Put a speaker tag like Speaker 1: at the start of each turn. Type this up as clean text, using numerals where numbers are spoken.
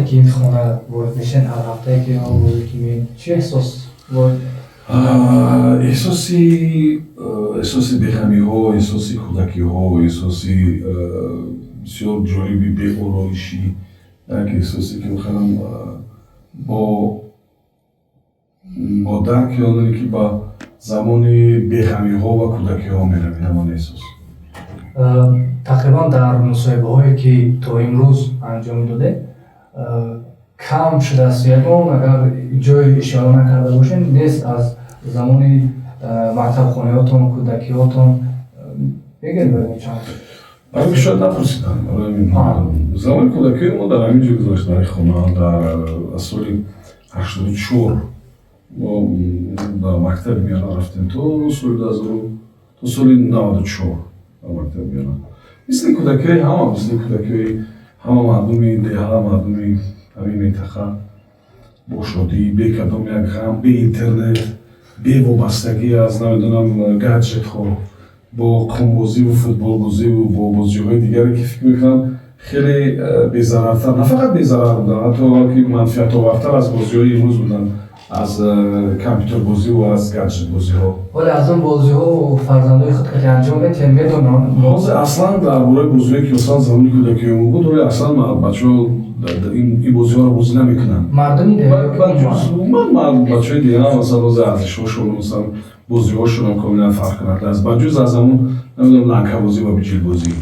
Speaker 1: وقتی که این خانه وارد میشن هر هفته که آموزی که میین چه احساس وارد؟
Speaker 2: احساسی بخمی ها، احساسی کودکی ها، احساسی بسیار جالبی به آرایشی، یک احساسی که بخیرم با درک آنی که با زمان بخمی ها و کودکی ها میرم همان احساس.
Speaker 1: تقریبا در مصاحبه هایی که تا امروز انجام داده کم شده است یکم اگر جای اشاره نکرده باشین نیست از زمان مکتب خانهاتون کودکیاتون بگید برای چند
Speaker 2: برای که شاید نپرسیدم زمان کودکی ما در همینجا گذاشت در خانه در سال 84 ما در مکتب میانه رفتیم تا سال 94 در مکتب میانه مثل کودکی همه مردمی دیها مردمی همین منطقه با شادی به کدام یک غم به اینترنت به وابستگی از نمیدونم گادجت ها با کامبازی و فوتبال بازی و با بازی‌های دیگری که فکر میکنم خیلی بی‌ضررتر نه فقط بی‌ضرر بودن حتی که منفعت آورتر از بازی‌های امروز بودن از کامپیوتر بازی و از گادجت بازی ها.
Speaker 1: ولی از اون بازی ها و فرزندای خود که انجام میدن میدونن
Speaker 2: اصلا درباره بازی‌هایی که اصلا زمانی کودکی ما بود ولی اصلا بچه‌ها این بازی‌ها رو بازی نمی‌کنن.
Speaker 1: مردمی دیگه
Speaker 2: من بچه‌های دیگه هم مثلا از ارزش‌هاشون مثلا بازی‌هاشون هم کاملا فرق کننده است. بجز از همون نمی‌دونم لنکه بازی و بیجل بازی.